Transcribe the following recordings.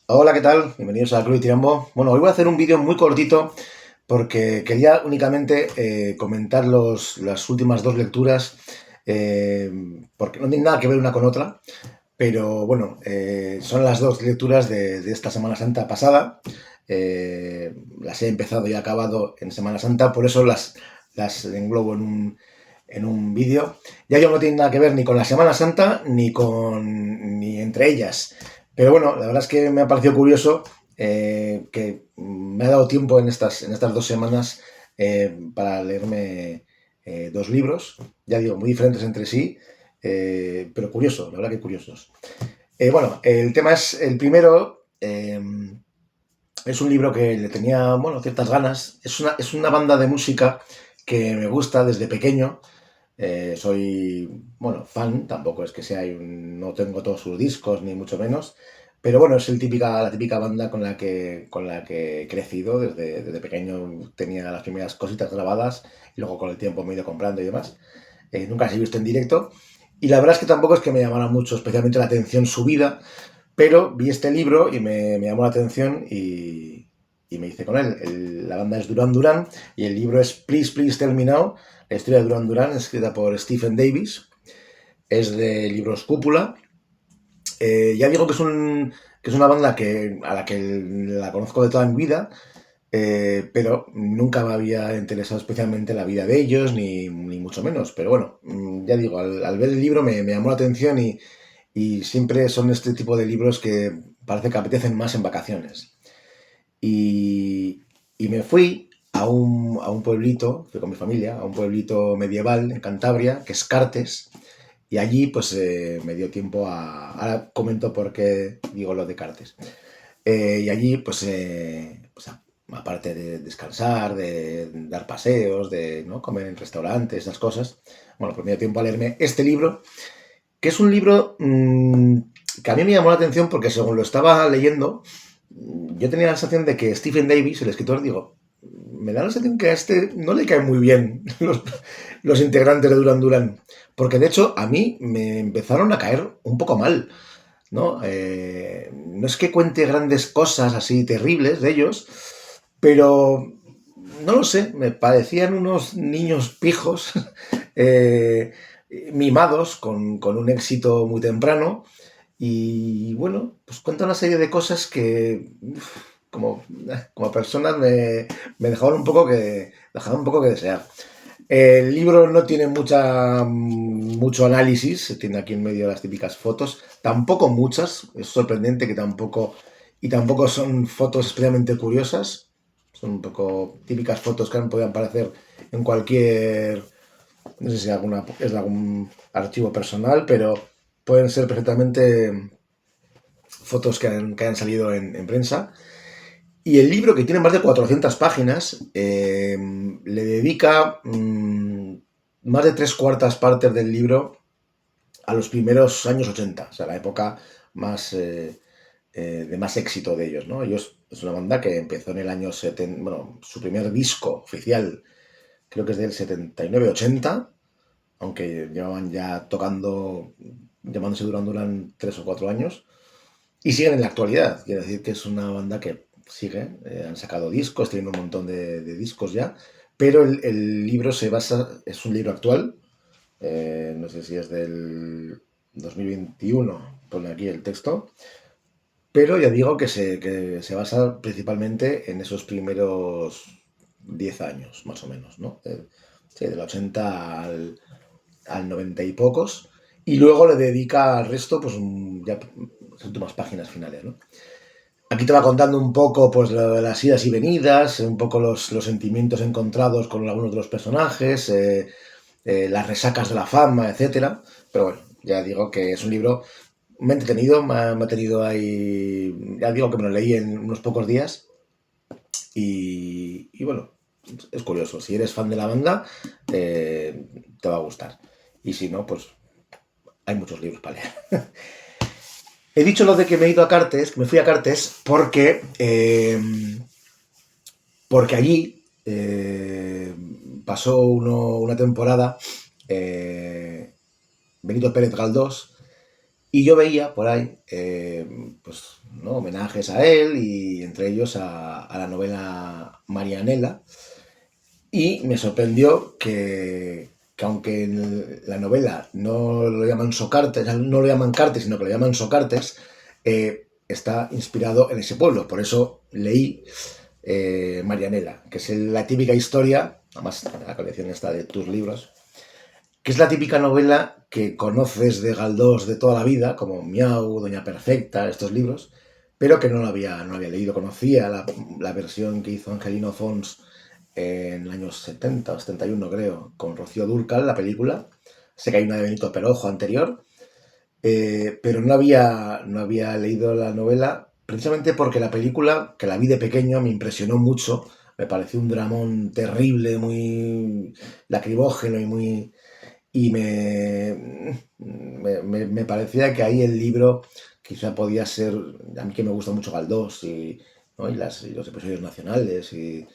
Hola, ¿qué tal? Bienvenidos a Club y Tirambo. Bueno, hoy voy a hacer un vídeo muy cortito porque quería únicamente comentar las últimas dos lecturas, eh, porque no tienen nada que ver una con otra, pero bueno, son las dos lecturas de esta Semana Santa pasada. Las he empezado y acabado en Semana Santa, por eso las englobo en un vídeo. Ya yo no tiene nada que ver ni con la Semana Santa ni entre ellas. Pero bueno, la verdad es que me ha parecido curioso que me ha dado tiempo en estas 2 semanas para leerme dos libros, ya digo, muy diferentes entre sí, pero curioso, la verdad que curiosos. Bueno, el tema es, el primero es un libro que le tenía, bueno, ciertas ganas. Es una banda de música que me gusta desde pequeño. Soy, bueno, fan, tampoco es que sea, no tengo todos sus discos, ni mucho menos, pero bueno, es la típica banda con la que he crecido desde pequeño. Tenía las primeras cositas grabadas y luego con el tiempo me he ido comprando y demás. Nunca las he visto en directo y la verdad es que tampoco es que me llamara mucho especialmente la atención su vida, pero vi este libro y me llamó la atención y me hice con él. La banda es Duran Duran y el libro es Please, Please Tell Me Now, la historia de Duran Duran, escrita por Stephen Davis. Es de Libros Cúpula. Ya digo que es una banda a la que la conozco de toda mi vida, pero nunca me había interesado especialmente la vida de ellos, ni mucho menos. Pero bueno, ya digo, al ver el libro me llamó la atención y siempre son este tipo de libros que parece que apetecen más en vacaciones. Y, y me fui a un pueblito, fui con mi familia, a un pueblito medieval en Cantabria, que es Cartes, y allí pues me dio tiempo a... Ahora comento por qué digo lo de Cartes. Y allí pues, aparte de descansar, de dar paseos, de, ¿no?, comer en restaurantes, esas cosas, bueno, pues me dio tiempo a leerme este libro, que es un libro que a mí me llamó la atención porque según lo estaba leyendo, yo tenía la sensación de que Stephen Davis, el escritor, digo, me da la sensación que a este no le caen muy bien los integrantes de Duran Duran, porque de hecho a mí me empezaron a caer un poco mal, ¿no? No es que cuente grandes cosas así terribles de ellos, pero no lo sé, me parecían unos niños pijos, eh, mimados, con un éxito muy temprano, y bueno, pues cuenta una serie de cosas que como personas me dejaban un poco que desear. El libro no tiene mucho análisis, tiene aquí en medio las típicas fotos, tampoco muchas, es sorprendente que tampoco son fotos especialmente curiosas, son un poco típicas fotos que podían aparecer en cualquier, no sé si es de algún archivo personal, pero pueden ser perfectamente fotos que han salido en prensa. Y el libro, que tiene más de 400 páginas, le dedica más de tres cuartas partes del libro a los primeros años 80, o sea, la época más de más éxito de ellos, ¿no? Ellos es una banda que empezó en el año 70, bueno, su primer disco oficial creo que es del 79-80, aunque llevaban ya tocando, llamándose Duran Duran 3 o 4 años, y siguen en la actualidad. Quiere decir que es una banda que sigue, han sacado discos, tienen un montón de discos ya, pero el libro es un libro actual, no sé si es del 2021, pone aquí el texto, pero ya digo que se basa principalmente en esos primeros 10 años, más o menos, ¿no? Sí, del 80 al 90 y pocos, y luego le dedica al resto, pues ya las últimas páginas finales, ¿no? Aquí te va contando un poco pues lo de las idas y venidas, un poco los sentimientos encontrados con algunos de los personajes, las resacas de la fama, etcétera. Pero bueno, ya digo que es un libro me ha entretenido, me ha tenido ahí. Ya digo que me lo leí en unos pocos días y bueno, es curioso. Si eres fan de la banda, te va a gustar. Y si no, pues hay muchos libros para leer. He dicho lo de que me he ido a Cartes, que me fui a Cartes, porque allí pasó una temporada Benito Pérez Galdós, Y yo veía por ahí, pues, ¿no? Homenajes a él y entre ellos a la novela Marianela. Y me sorprendió que aunque en la novela no lo llaman Socartes, no lo llaman Cartes, sino que lo llaman Socartes, está inspirado en ese pueblo. Por eso leí Marianela, que es la típica historia, además la colección está de tus libros, que es la típica novela que conoces de Galdós de toda la vida, como Miau, Doña Perfecta, estos libros, pero que no había leído. Conocía la versión que hizo Angelino Fons en el año 70 o 71, creo, con Rocío Dúrcal, la película. Sé que hay una de Benito Perojo anterior, pero no había leído la novela precisamente porque la película, que la vi de pequeño, me impresionó mucho. Me pareció un dramón terrible, muy lacrimógeno y me parecía que ahí el libro quizá podía ser, a mí que me gusta mucho Galdós ¿no? y los episodios nacionales y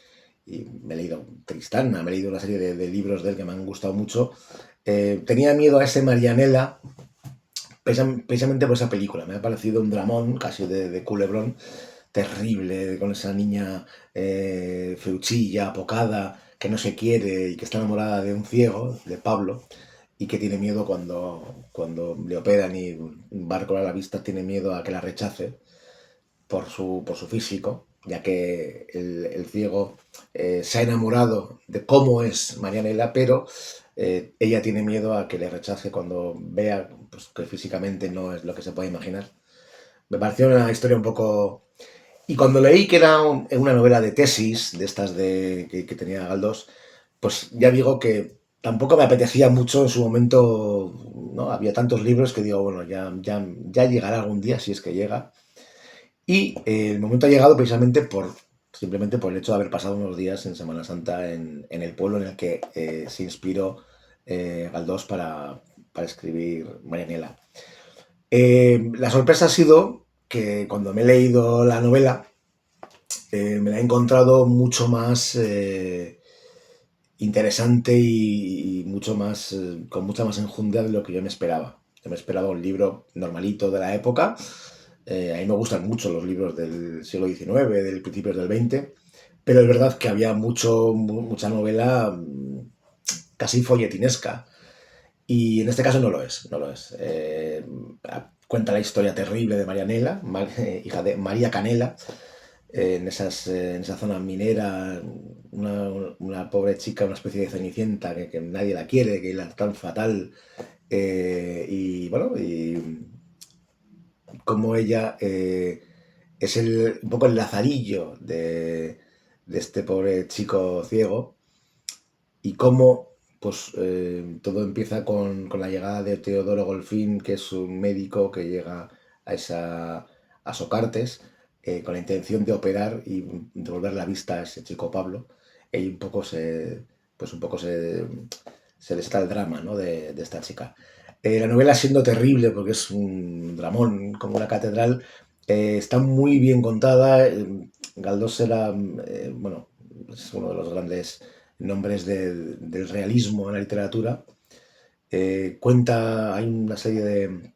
me he leído Tristana, me he leído una serie de libros de él que me han gustado mucho. Tenía miedo a ese Marianela precisamente por esa película. Me ha parecido un dramón casi de culebrón terrible, con esa niña feuchilla, apocada, que no se quiere y que está enamorada de un ciego, de Pablo, y que tiene miedo cuando le operan y va a recobrar la vista, tiene miedo a que la rechace por su físico, ya que el ciego se ha enamorado de cómo es Marianela, pero ella tiene miedo a que le rechace cuando vea, pues, que físicamente no es lo que se puede imaginar. Me pareció una historia un poco... Y cuando leí que era una novela de tesis, de estas que tenía Galdós, pues ya digo que tampoco me apetecía mucho en su momento, ¿no? Había tantos libros que digo, bueno, ya llegará algún día, si es que llega. Y el momento ha llegado precisamente simplemente por el hecho de haber pasado unos días en Semana Santa en el pueblo en el que se inspiró Galdós para escribir Marianela. La sorpresa ha sido que cuando me he leído la novela, me la he encontrado mucho más interesante y mucho más, con mucha más enjundia de lo que yo me esperaba. Yo me esperaba un libro normalito de la época. A mí me gustan mucho los libros del siglo XIX, del principios del XX, pero es verdad que había mucha novela casi folletinesca. Y en este caso no lo es, no lo es. Cuenta la historia terrible de Marianela, hija de María Canela, en esa zona minera, una pobre chica, una especie de cenicienta que nadie la quiere, que la tan fatal. Y bueno, y como ella es un poco el lazarillo de este pobre chico ciego y cómo pues todo empieza con la llegada de Teodoro Golfín, que es un médico que llega a Socartes con la intención de operar y devolver la vista a ese chico Pablo. Y un poco se desata el drama, ¿no? de esta chica. La novela, siendo terrible, porque es un dramón como una catedral, está muy bien contada. Galdós era, bueno, es uno de los grandes nombres del realismo en la literatura. Hay una serie de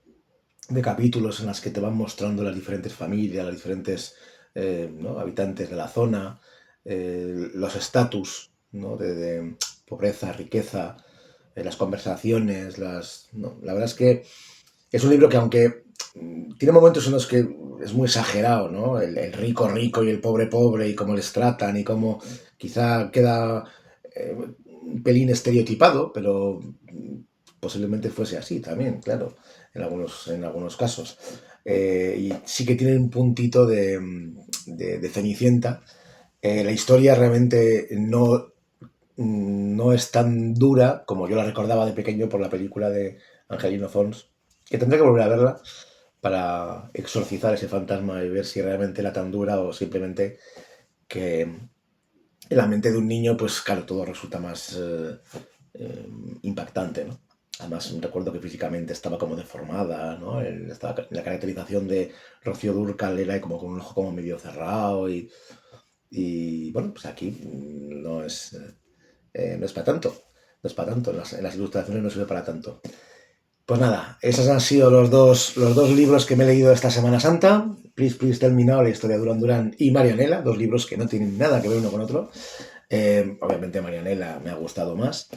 capítulos en las que te van mostrando las diferentes familias, los diferentes ¿no? habitantes de la zona, los estatus, ¿no? de pobreza, riqueza, las conversaciones, ¿no? La verdad es que es un libro que, aunque tiene momentos en los que es muy exagerado, ¿no? El rico rico y el pobre pobre y cómo les tratan y cómo quizá queda un pelín estereotipado, pero posiblemente fuese así también, claro, en algunos casos. Y sí que tiene un puntito de Cenicienta. La historia realmente no es tan dura como yo la recordaba de pequeño por la película de Angelino Fons, que tendré que volver a verla para exorcizar ese fantasma y ver si realmente era tan dura o simplemente que en la mente de un niño, pues claro, todo resulta más eh, impactante, ¿no? Además, recuerdo que físicamente estaba como deformada, ¿no? La caracterización de Rocío Dúrcal era como con un ojo como medio cerrado y bueno, pues aquí no es para tanto. No es para tanto. En las ilustraciones no sirve para tanto. Pues nada, esos han sido los dos libros que me he leído esta Semana Santa. Please, Please Tell Me Now, la historia de Duran Duran y Marianela, dos libros que no tienen nada que ver uno con otro. Obviamente Marianela me ha gustado más,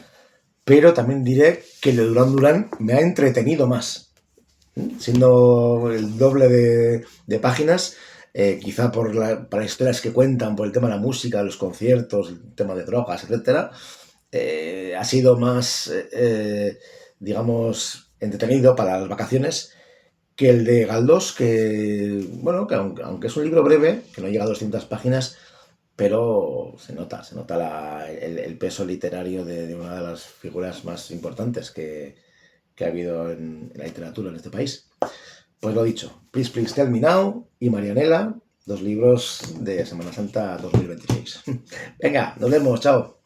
pero también diré que el de Duran Duran me ha entretenido más, siendo el doble de páginas, quizá para las historias que cuentan, por el tema de la música, los conciertos, el tema de drogas, etcétera, ha sido más, digamos, entretenido para las vacaciones que el de Galdós, que, bueno, que aunque es un libro breve, que no llega a 200 páginas, pero se nota el peso literario de una de las figuras más importantes que ha habido en la literatura en este país. Pues lo dicho, Please Please Tell Me Now y Marianela, dos libros de Semana Santa 2026. Venga, nos vemos, chao.